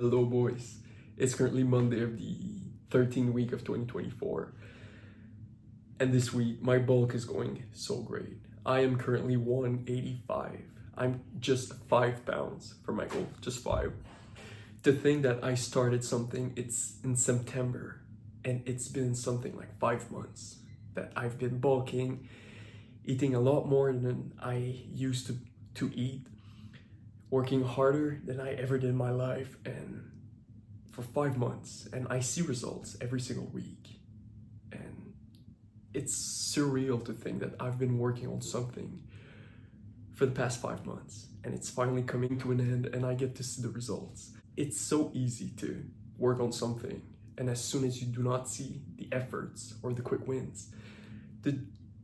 Hello boys, it's currently Monday of the 13th week of 2024, and this week my bulk is going so great. I am currently 185. I'm just 5 pounds from my goal, just 5. To think that I started something, it's in September, and it's been something like 5 months that I've been bulking, eating a lot more than I used to eat, working harder than I ever did in my life, and for 5 months, and I see results every single week. And it's surreal to think that I've been working on something for the past 5 months and it's finally coming to an end and I get to see the results. It's so easy to work on something, and as soon as you do not see the efforts or the quick wins, to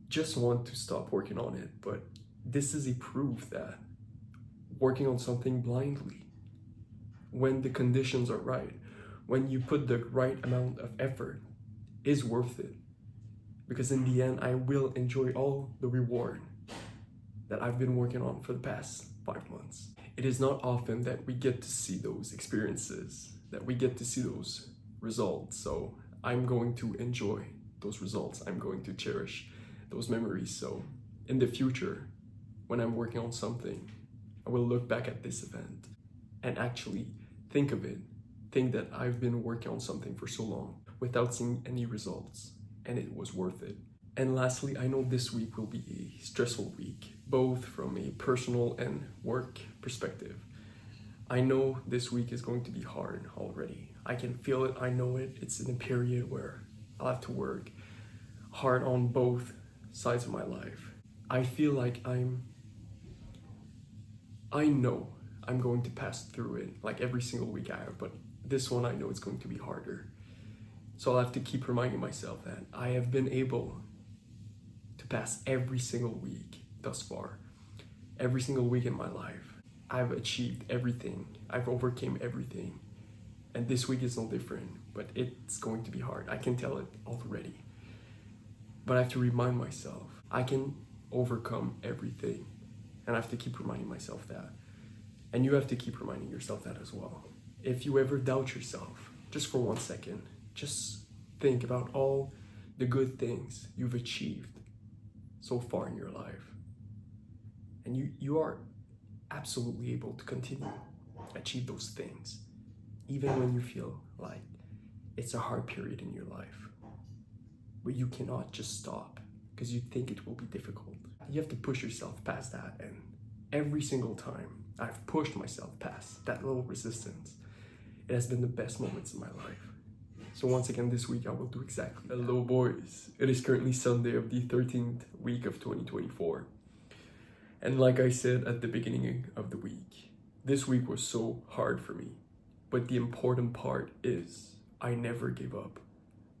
just want to stop working on it. But this is a proof that working on something blindly, when the conditions are right, when you put the right amount of effort, is worth it. Because in the end, I will enjoy all the reward that I've been working on for the past 5 months. It is not often that we get to see those experiences, that we get to see those results. So I'm going to enjoy those results. I'm going to cherish those memories. So in the future, when I'm working on something, I will look back at this event and actually think of it, think that I've been working on something for so long without seeing any results, and it was worth it. And lastly, I know this week will be a stressful week, both from a personal and work perspective. I know this week is going to be hard already. I can feel it, I know it. It's in a period where I'll have to work hard on both sides of my life. I feel like I know I'm going to pass through it like every single week I have, but this one I know it's going to be harder. So I'll have to keep reminding myself that I have been able to pass every single week thus far. Every single week in my life, I've achieved everything. I've overcame everything. And this week is no different, but it's going to be hard. I can tell it already. But I have to remind myself, I can overcome everything. And I have to keep reminding myself that. And you have to keep reminding yourself that as well. If you ever doubt yourself, just for 1 second, just think about all the good things you've achieved so far in your life. And you are absolutely able to continue achieve those things, even when you feel like it's a hard period in your life. But you cannot just stop because you think it will be difficult. You have to push yourself past that, and every single time I've pushed myself past that little resistance, it has been the best moments in my life. So once again, this week I will do exactly. Hello boys, it is currently Sunday of the 13th week of 2024. And like I said at the beginning of the week, this week was so hard for me. But the important part is I never gave up.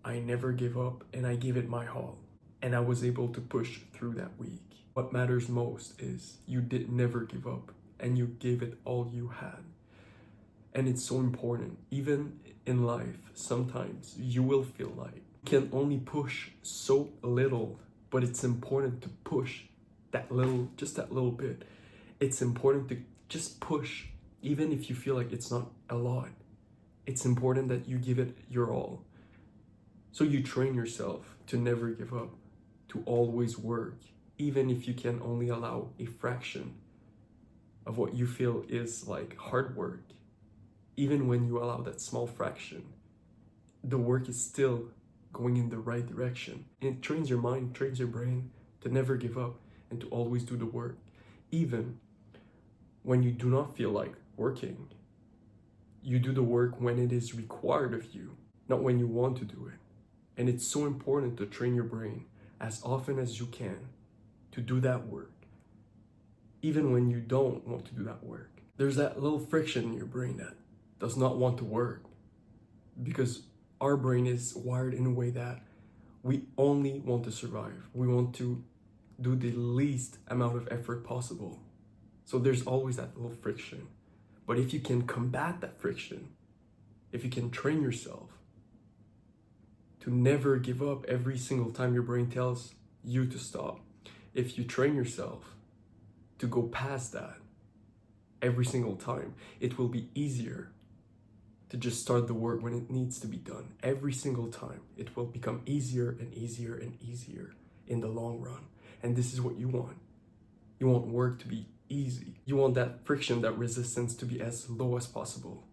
I never gave up, and I gave it my all. And I was able to push through that week. What matters most is you did never give up, and you gave it all you had. And it's so important. Even in life, sometimes you will feel like you can only push so little, but it's important to push that little, just that little bit. It's important to just push, even if you feel like it's not a lot. It's important that you give it your all. So you train yourself to never give up, to always work, even if you can only allow a fraction of what you feel is like hard work. Even when you allow that small fraction, the work is still going in the right direction. And it trains your mind, trains your brain to never give up and to always do the work. Even when you do not feel like working, you do the work when it is required of you, not when you want to do it. And it's so important to train your brain as often as you can to do that work, even when you don't want to do that work. There's that little friction in your brain that does not want to work, because our brain is wired in a way that we only want to survive. We want to do the least amount of effort possible. So there's always that little friction. But if you can combat that friction, if you can train yourself to never give up every single time your brain tells you to stop, if you train yourself to go past that every single time, it will be easier to just start the work when it needs to be done. Every single time, it will become easier and easier and easier in the long run. And this is what you want. You want work to be easy. You want that friction, that resistance to be as low as possible.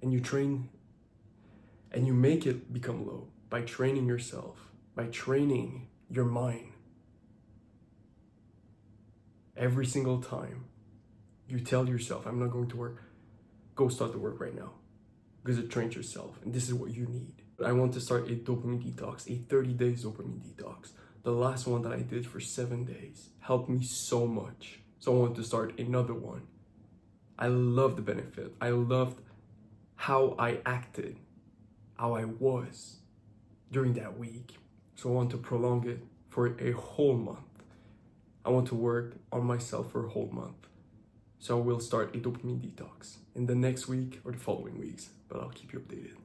And you train and you make it become low by training yourself, by training your mind. Every single time you tell yourself, I'm not going to work, go start the work right now. Because it trains yourself, and this is what you need. I want to start a dopamine detox, a 30 days dopamine detox. The last one that I did for 7 days helped me so much. So I want to start another one. I love the benefit. I loved how I acted, how I was during that week. So I want to prolong it for a whole month. I want to work on myself for a whole month. So I will start a dopamine detox in the next week or the following weeks, but I'll keep you updated.